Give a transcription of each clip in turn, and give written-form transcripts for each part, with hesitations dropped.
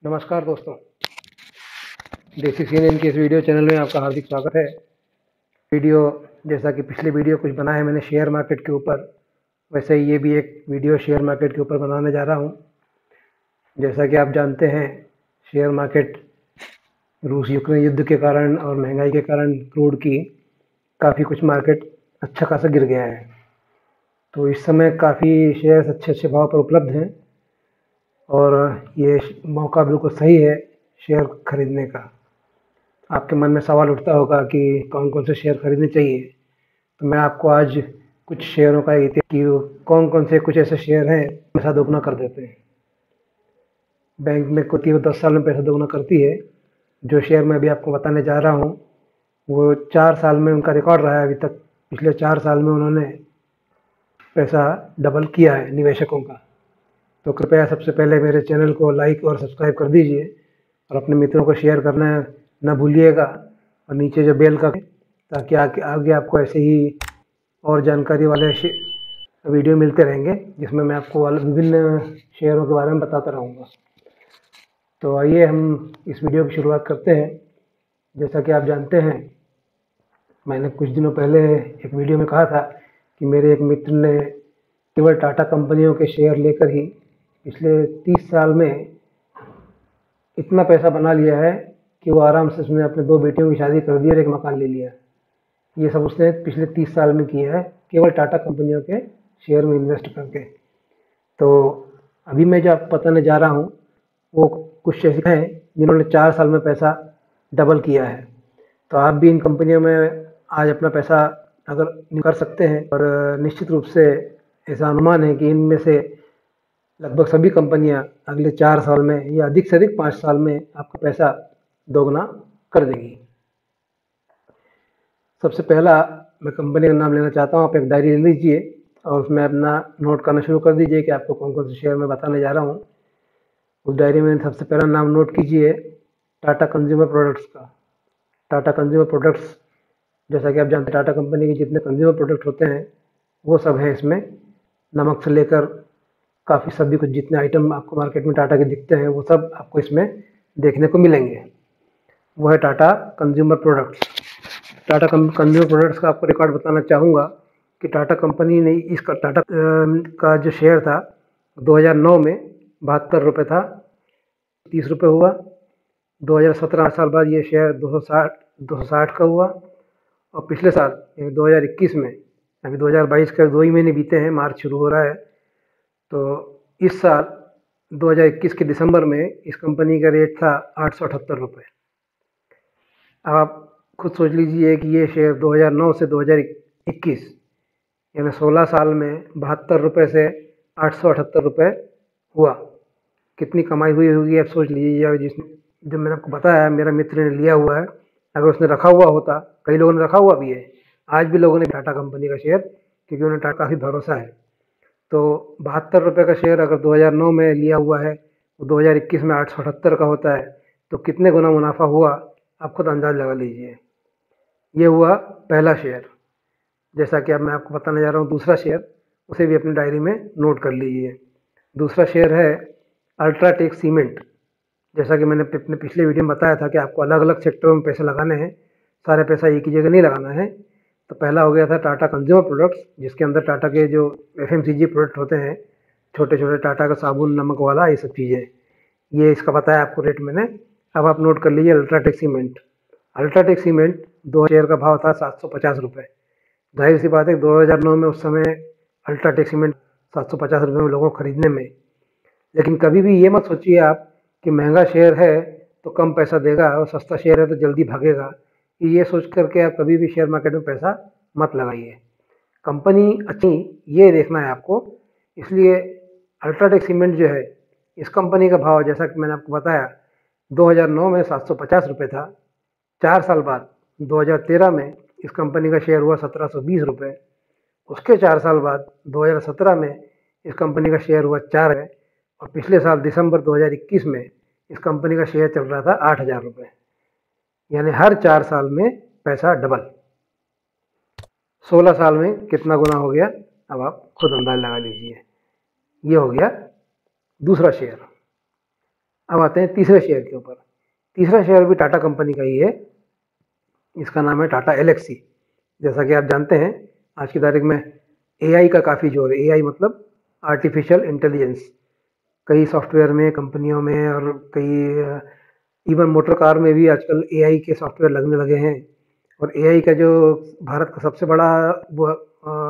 नमस्कार दोस्तों, देसी सीएनएन के इस वीडियो चैनल में आपका हार्दिक स्वागत है। वीडियो जैसा कि पिछले वीडियो कुछ बनाया है मैंने शेयर मार्केट के ऊपर, वैसे ही ये भी एक वीडियो शेयर मार्केट के ऊपर बनाने जा रहा हूँ। जैसा कि आप जानते हैं, शेयर मार्केट रूस यूक्रेन युद्ध के कारण और महंगाई के कारण क्रूड की काफ़ी कुछ मार्केट अच्छा खासा गिर गया है। तो इस समय काफ़ी शेयर्स अच्छे भाव पर उपलब्ध हैं और ये मौका बिल्कुल सही है शेयर खरीदने का। आपके मन में सवाल उठता होगा कि कौन कौन से शेयर खरीदने चाहिए, तो मैं आपको आज कुछ शेयरों का कि कौन कौन से कुछ ऐसे शेयर हैं पैसा दोगुना कर देते हैं। बैंक में कोई 10 साल में पैसा दोगुना करती है। जो शेयर मैं अभी आपको बताने जा रहा हूँ वो 4 साल में उनका रिकॉर्ड रहा है अभी तक। पिछले 4 साल में उन्होंने पैसा डबल किया है निवेशकों का। तो कृपया सबसे पहले मेरे चैनल को लाइक और सब्सक्राइब कर दीजिए और अपने मित्रों को शेयर करना न भूलिएगा, और नीचे जो बेल का, ताकि आगे आपको ऐसे ही और जानकारी वाले वीडियो मिलते रहेंगे जिसमें मैं आपको विभिन्न शेयरों के बारे में बताता रहूँगा। तो आइए हम इस वीडियो की शुरुआत करते हैं। जैसा कि आप जानते हैं, मैंने कुछ दिनों पहले एक वीडियो में कहा था कि मेरे एक मित्र ने केवल टाटा कंपनियों के शेयर लेकर ही पिछले 30 साल में इतना पैसा बना लिया है कि वो आराम से उसने अपने 2 बेटियों की शादी कर दी और एक मकान ले लिया। ये सब उसने पिछले 30 साल में किया है केवल टाटा कंपनियों के शेयर में इन्वेस्ट करके। तो अभी मैं जो आपको बताने जा रहा हूँ वो कुछ ऐसे हैं जिन्होंने 4 साल में पैसा डबल किया है। तो आप भी इन कंपनियों में आज अपना पैसा अगर कर सकते हैं, और निश्चित रूप से ऐसा अनुमान है कि इनमें से लगभग सभी कंपनियां अगले 4 साल में या अधिक से अधिक 5 साल में आपका पैसा दोगुना कर देंगी। सबसे पहला मैं कंपनी का नाम लेना चाहता हूँ। आप एक डायरी ले लीजिए और उसमें अपना नोट करना शुरू कर दीजिए कि आपको कौन कौन से शेयर मैं बताने जा रहा हूँ। उस डायरी में सबसे पहला नाम नोट कीजिए टाटा कंज्यूमर प्रोडक्ट्स का। टाटा कंज्यूमर प्रोडक्ट्स, जैसा कि आप जानते हैं, टाटा कंपनी के जितने कंज्यूमर प्रोडक्ट होते हैं वो सब हैं इसमें। नमक से लेकर काफ़ी सभी कुछ जितने आइटम आपको मार्केट में टाटा के दिखते हैं वो सब आपको इसमें देखने को मिलेंगे। वो है Tata consumer products. Tata consumer products का आपको रिकॉर्ड बताना चाहूँगा कि टाटा कंपनी ने इसका टाटा का जो शेयर था 2009 में 72 रुपये था, 30 रुपये हुआ। 2017 साल बाद ये शेयर 260 का हुआ, और पिछले साल यानी 2021 में, अभी 2022 के 2 ही महीने बीते हैं, मार्च शुरू हो रहा है, तो इस साल 2021 के दिसंबर में इस कंपनी का रेट था 878 रुपये। अब आप खुद सोच लीजिए कि ये शेयर 2009 से 2021 यानी 16 साल में 72 रुपये से 878 रुपये हुआ। कितनी कमाई हुई होगी आप सोच लीजिए। जिसने, जो मैंने आपको बताया मेरा मित्र ने लिया हुआ है, अगर उसने रखा हुआ होता, कई लोगों ने रखा हुआ भी है, आज भी लोगों ने टाटा कंपनी का शेयर, क्योंकि उन्हें टाटा काफ़ी भरोसा है। तो 72 रुपये का शेयर अगर 2009 में लिया हुआ है, वो 2021 में 878 का होता है, तो कितने गुना मुनाफा हुआ आप खुद अंदाज लगा लीजिए। ये हुआ पहला शेयर। जैसा कि अब मैं आपको बताने जा रहा हूँ दूसरा शेयर, उसे भी अपनी डायरी में नोट कर लीजिए। दूसरा शेयर है अल्ट्राटेक सीमेंट। जैसा कि मैंने अपने पिछले वीडियो में बताया था कि आपको अलग अलग सेक्टरों में पैसे लगाने हैं, सारे पैसा एक ही जगह नहीं लगाना है। तो पहला हो गया था टाटा कंज्यूमर प्रोडक्ट्स, जिसके अंदर टाटा के जो FMCG प्रोडक्ट होते हैं, छोटे छोटे टाटा का साबुन, नमक वाला, ये सब चीज़ें, ये इसका बताया आपको रेट मैंने। अब आप नोट कर लीजिए UltraTech cement. UltraTech cement 2 share का भाव था 750 रुपये। जाहिर सी बात है 2009 में उस समय अल्ट्राटेक सीमेंट 750 रुपये में लोगों को खरीदने में। लेकिन कभी भी ये मत सोचिए आप कि महंगा शेयर है तो कम पैसा देगा और सस्ता शेयर है तो जल्दी भागेगा। ये सोच करके आप कभी भी शेयर मार्केट में पैसा मत लगाइए। कंपनी अच्छी ये देखना है आपको। इसलिए अल्ट्राटेक सीमेंट जो है, इस कंपनी का भाव जैसा कि मैंने आपको बताया 2009 में 750 रुपये था। 4 साल बाद 2013 में इस कंपनी का शेयर हुआ 1720 रुपये। उसके 4 साल बाद 2017 में इस कंपनी का शेयर हुआ 4 है, और पिछले साल दिसंबर 2021 में इस कंपनी का शेयर चल रहा था 8000 रुपये। यानी हर 4 साल में पैसा डबल। 16 साल में कितना गुना हो गया, अब आप खुद अंदाज लगा लीजिए। ये हो गया दूसरा शेयर। अब आते हैं तीसरे शेयर के ऊपर। तीसरा शेयर भी टाटा कंपनी का ही है, इसका नाम है टाटा एलेक्सी। जैसा कि आप जानते हैं आज की तारीख में एआई का काफ़ी जोर है। एआई मतलब आर्टिफिशियल इंटेलिजेंस। कई सॉफ्टवेयर में, कंपनियों में और कई इवन मोटर कार में भी आजकल एआई के सॉफ्टवेयर लगने लगे हैं। और एआई का जो भारत का सबसे बड़ा वो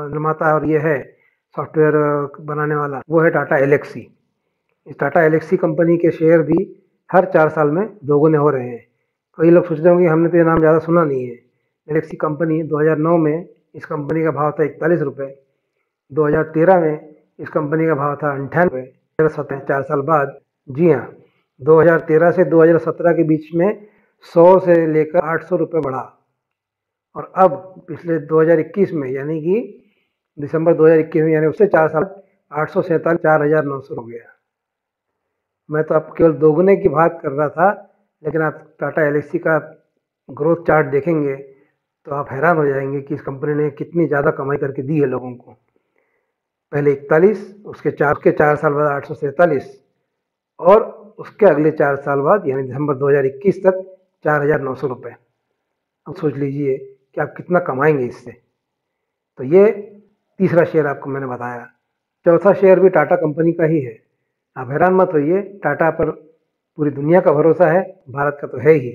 निर्माता और ये है सॉफ्टवेयर बनाने वाला, वो है टाटा एलेक्सी। इस टाटा एलेक्सी कंपनी के शेयर भी हर 4 साल में दोगुने हो रहे हैं। कई लोग सोच रहे होंगे हमने तो ये नाम ज़्यादा सुना नहीं है। एलेक्सी कंपनी 2009 में इस कंपनी का भाव था 41 रुपये। 2013 में इस कंपनी का भाव था 98 रुपये। 4 साल बाद, जी हाँ, 2013 से 2017 के बीच में 100 से लेकर 800 रुपये बढ़ा। और अब पिछले 2021 में, यानी कि दिसंबर 2021 में, यानी उससे 4 साल, 847, 4,900 हो गया। मैं तो आपको केवल दोगुने की बात कर रहा था, लेकिन आप टाटा एलेक्सी का ग्रोथ चार्ट देखेंगे तो आप हैरान हो जाएंगे कि इस कंपनी ने कितनी ज़्यादा कमाई करके दी है लोगों को। पहले 41, उसके 4 साल बाद 847, और उसके अगले 4 साल बाद यानी दिसंबर 2021 तक 4,900 रुपये। अब सोच लीजिए कि आप कितना कमाएंगे इससे। तो ये तीसरा शेयर आपको मैंने बताया। चौथा शेयर भी टाटा कंपनी का ही है। आप हैरान मत होइए, टाटा पर पूरी दुनिया का भरोसा है, भारत का तो है ही।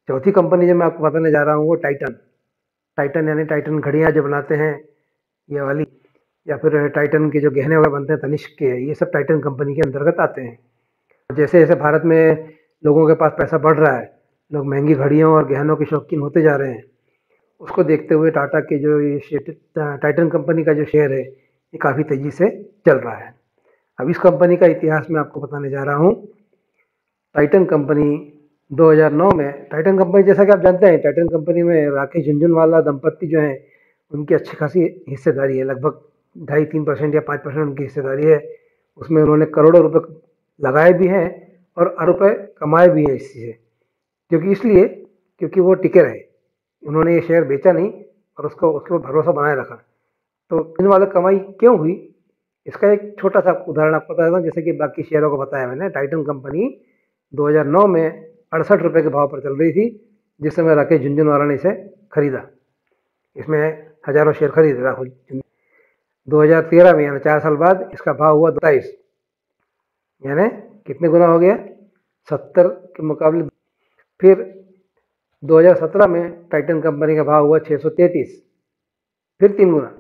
चौथी कंपनी जो मैं आपको बताने जा रहा हूँ वो टाइटन। टाइटन यानी टाइटन घड़ियाँ जो बनाते हैं ये वाली, या फिर टाइटन के जो गहने वगैरह बनते हैं तनिष्क के, ये सब टाइटन कंपनी के अंतर्गत आते हैं। जैसे जैसे भारत में लोगों के पास पैसा बढ़ रहा है, लोग महंगी घड़ियों और गहनों के शौकीन होते जा रहे हैं, उसको देखते हुए टाटा के जो ये टाइटन कंपनी का जो शेयर है ये काफ़ी तेज़ी से चल रहा है। अब इस कंपनी का इतिहास मैं आपको बताने जा रहा हूँ। टाइटन कंपनी 2009 में, टाइटन कंपनी जैसा कि आप जानते हैं, टाइटन कंपनी में राकेश झुनझुनवाला दंपत्ति जो हैं उनकी अच्छी खासी हिस्सेदारी है, लगभग 2.5-3% या 5% उनकी हिस्सेदारी है। उसमें उन्होंने करोड़ों रुपए लगाए भी हैं और अरब रुपये कमाए भी हैं इससे। क्योंकि वो टिके रहे, उन्होंने ये शेयर बेचा नहीं और उसको उसके भरोसा बनाए रखा। तो इन वाले कमाई क्यों हुई, इसका एक छोटा सा उदाहरण आपको बता देता हूँ। जैसे कि बाकी शेयरों को बताया मैंने, टाइटन कंपनी 2009 में 68 रुपये के भाव पर चल रही थी जिस समय राकेश झुनझुनवाला ने इसे खरीदा। इसमें हजारों शेयर खरीदे राहुल। 2013 में यानी 4 साल बाद इसका भाव हुआ 27, यानी कितने गुना हो गया, 70 के मुकाबले। फिर 2017 में टाइटन कंपनी का भाव हुआ 633, फिर 3 गुना।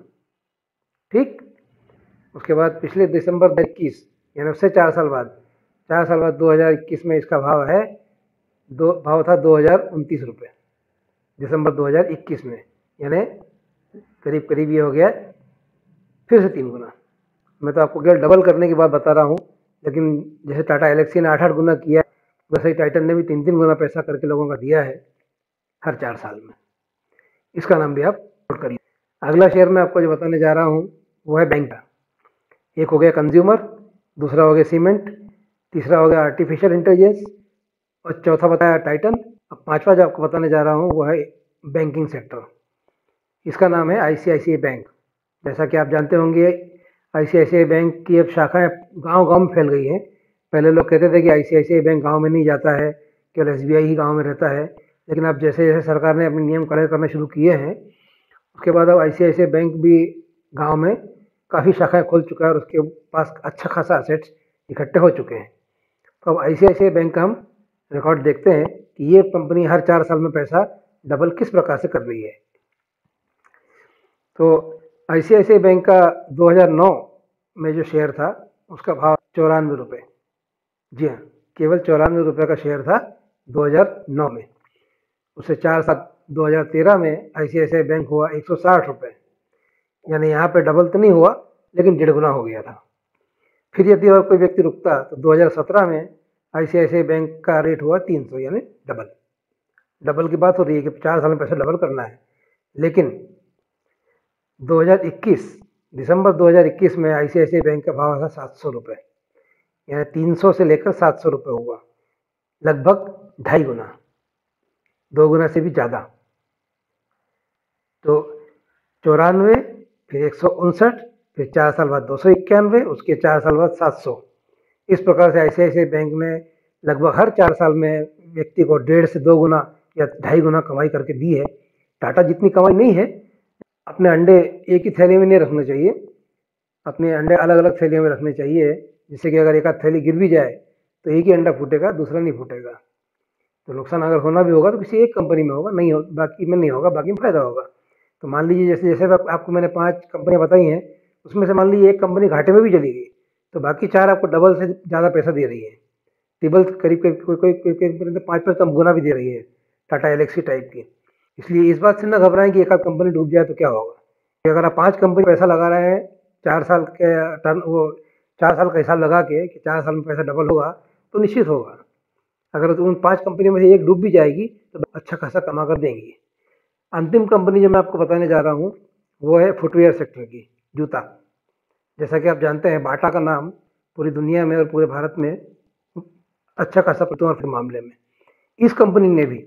ठीक, उसके बाद पिछले दिसंबर 2021 यानी उससे 4 साल बाद, 2021 में इसका भाव है भाव था 2029 रुपये दिसंबर 2021 में, यानी करीब करीब ये हो गया फिर से 3 गुना। मैं तो आपको केवल डबल करने की बात बता रहा हूँ, लेकिन जैसे टाटा एलेक्सी ने 8-8 गुना किया, वैसे ही टाइटन ने भी 3-3 गुना पैसा करके लोगों का दिया है हर 4 साल में। इसका नाम भी आप नोट करिए। अगला शेयर मैं आपको जो बताने जा रहा हूँ वो है बैंक का। एक हो गया कंज्यूमर, दूसरा हो गया सीमेंट, तीसरा हो गया आर्टिफिशियल इंटेलिजेंस, और चौथा बताया टाइटन। अब पांचवा जो आपको बताने जा रहा हूँ वो है बैंकिंग सेक्टर। इसका नाम है आईसीआईसीआई बैंक। जैसा कि आप जानते होंगे आईसीआईसीआई बैंक की अब शाखाएं गांव-गांव में फैल गई हैं। पहले लोग कहते थे कि आईसीआईसीआई बैंक गांव में नहीं जाता है, केवल एसबीआई ही गांव में रहता है। लेकिन अब जैसे जैसे सरकार ने अपने नियम कड़े करना शुरू किए हैं, उसके बाद अब आईसीआईसीआई बैंक भी गांव में काफ़ी शाखाएं खोल चुका है और उसके पास अच्छा खासा असेट्स इकट्ठे हो चुके हैं। तो अब आईसीआईसीआई बैंक का हम रिकॉर्ड देखते हैं कि ये कंपनी हर 4 साल में पैसा डबल किस प्रकार से कर रही है। तो आईसीआईसीआई बैंक का 2009 में जो शेयर था उसका भाव 94 रुपये। जी हाँ, केवल 94 रुपये का शेयर था 2009 में। उससे 4 साल 2013 में आईसीआईसीआई बैंक हुआ 160 रुपये, यानी यहाँ पे डबल तो नहीं हुआ लेकिन 1.5 गुना हो गया था। फिर यदि और कोई व्यक्ति रुकता तो 2017 में आईसीआईसीआई बैंक का रेट हुआ 300, यानी डबल की बात हो रही है कि 4 साल में पैसा डबल करना है। लेकिन 2021 दिसंबर 2021 में आईसीआईसीआई बैंक का भाव था 700 रुपये, यानी 300 से लेकर 700 रुपये हुआ, लगभग 2.5 गुना, 2 गुना से भी ज़्यादा। तो 94, फिर 159, फिर 4 साल बाद 291, उसके 4 साल बाद 700। इस प्रकार से आईसीआईसीआई बैंक ने लगभग हर 4 साल में व्यक्ति को 1.5 से 2 गुना या 2.5 गुना कमाई करके दी है। टाटा जितनी कमाई नहीं है। अपने अंडे एक ही थैली में नहीं रखने चाहिए, अपने अंडे अलग अलग थैलियों में रखने चाहिए, जिससे कि अगर एक आध थैली गिर भी जाए तो एक ही अंडा फूटेगा, दूसरा नहीं फूटेगा। तो नुकसान अगर होना भी होगा तो किसी एक कंपनी में होगा, नहीं हो बाकी में नहीं होगा, बाकी में फायदा होगा। तो मान लीजिए जैसे जैसे आपको मैंने 5 कंपनियां बताई हैं, उसमें से मान लीजिए एक कंपनी घाटे में भी चली गई, तो बाकी 4 आपको डबल से ज़्यादा पैसा दे रही है। ट्रिपल करीब करीब कोई कंपनी तो 5 कम गुना भी दे रही है, टाटा एलेक्सी टाइप की। इसलिए इस बात से ना घबराएं कि एक आध कंपनी डूब जाए तो क्या होगा। कि अगर आप 5 कंपनी पैसा लगा रहे हैं 4 साल के टर्न वो 4 साल का हिसाब लगा के कि 4 साल में पैसा डबल होगा, तो निश्चित होगा। अगर तो उन 5 कंपनी में से एक डूब भी जाएगी तो अच्छा खासा कमा कर देंगी। अंतिम कंपनी जो मैं आपको बताने जा रहा हूँ वो है फुटवियर सेक्टर की, जूता। जैसा कि आप जानते हैं बाटा का नाम पूरी दुनिया में और पूरे भारत में अच्छा खासा फुटवेयर के मामले में। इस कंपनी ने भी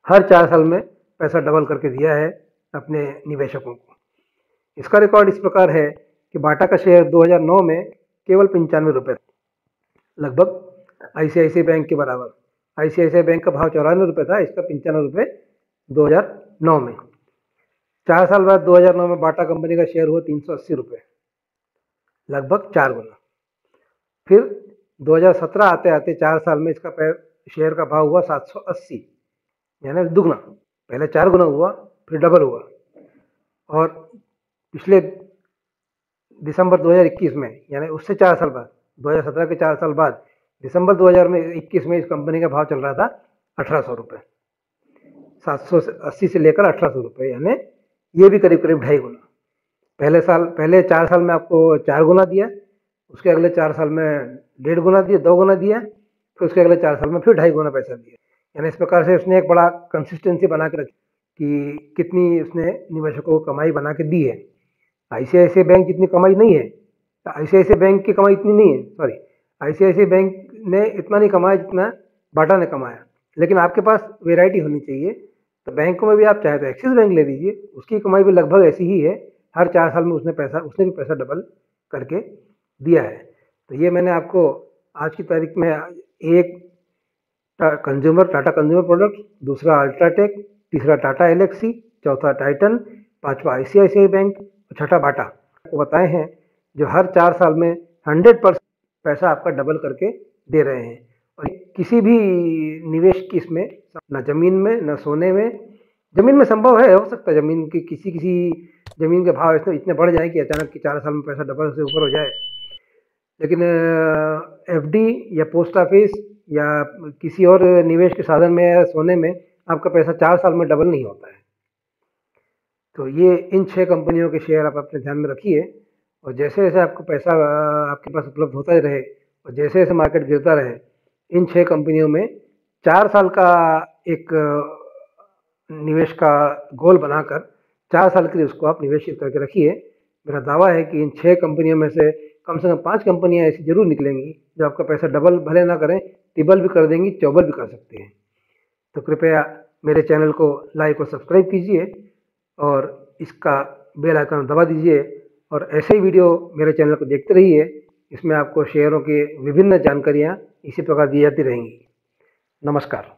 हर 4 साल में पैसा डबल करके दिया है अपने निवेशकों को। इसका रिकॉर्ड इस प्रकार है कि बाटा का शेयर 2009 में केवल 95 रुपये, लगभग आईसीआईसीआई बैंक के बराबर। आईसीआईसीआई बैंक का भाव 94 रुपये था, इसका 95 रुपये 2009 में। 4 साल बाद 2009 में बाटा कंपनी का शेयर हुआ 380 रुपये, लगभग 4 गुना। फिर 2017 आते आते 4 साल में इसका शेयर का भाव हुआ 780, यानी दुगना। पहले 4 गुना हुआ, फिर डबल हुआ। और पिछले दिसंबर 2021 में, यानी उससे 4 साल बाद, 2017 के 4 साल बाद दिसंबर 2021 में इस कंपनी का भाव चल रहा था 1800 रुपये। 780 से लेकर 1800 रुपये, यानी ये भी करीब करीब 2.5 गुना। पहले 4 साल में आपको 4 गुना दिया, उसके अगले 4 साल में 1.5 गुना दिया, 2 गुना दिया, फिर उसके अगले 4 साल में फिर 2.5 गुना पैसा दिया। यानी इस प्रकार से उसने एक बड़ा कंसिस्टेंसी बना के रखी कि कितनी उसने निवेशकों को कमाई बना के दी है। आईसीआईसीआई बैंक जितनी कमाई नहीं है, आईसीआईसीआई बैंक की कमाई इतनी नहीं है, सॉरी, आईसीआईसीआई बैंक ने इतना नहीं कमाया जितना बाटा ने कमाया। लेकिन आपके पास वेराइटी होनी चाहिए, तो बैंकों में भी आप चाहे तो एक्सिस बैंक ले लीजिए, उसकी कमाई भी लगभग ऐसी ही है। हर 4 साल में उसने भी पैसा डबल करके दिया है। तो ये मैंने आपको आज की तारीख में एक टाटा कंज्यूमर प्रोडक्ट, दूसरा अल्ट्राटेक, तीसरा टाटा एलेक्सी, चौथा टाइटन, पांचवा आईसीआईसीआई बैंक और छठा बाटा को बताए हैं, जो हर 4 साल में 100% पैसा आपका डबल करके दे रहे हैं। और किसी भी निवेश की इसमें ना जमीन में ना सोने में, जमीन में संभव है, हो सकता है जमीन की किसी जमीन के भाव इतने बढ़ जाए कि अचानक कि 4 साल में पैसा डबल से ऊपर हो जाए। लेकिन एफडी या पोस्ट ऑफिस या किसी और निवेश के साधन में या सोने में आपका पैसा 4 साल में डबल नहीं होता है। तो ये इन 6 कंपनियों के शेयर आप अपने ध्यान में रखिए, और जैसे जैसे आपको पैसा आपके पास उपलब्ध होता रहे और जैसे जैसे मार्केट गिरता रहे, इन 6 कंपनियों में 4 साल का एक निवेश का गोल बनाकर 4 साल के लिए उसको आप निवेशित करके रखिए। मेरा दावा है कि इन 6 कंपनियों में से कम 5 कंपनियां ऐसी जरूर निकलेंगी जो आपका पैसा डबल भले ना करें, ट्रिपल भी कर देंगी, चौबल भी कर सकते हैं। तो कृपया मेरे चैनल को लाइक और सब्सक्राइब कीजिए और इसका बेल आइकन दबा दीजिए, और ऐसे ही वीडियो मेरे चैनल को देखते रहिए। इसमें आपको शेयरों की विभिन्न जानकारियाँ इसी प्रकार दी जाती रहेंगी। नमस्कार।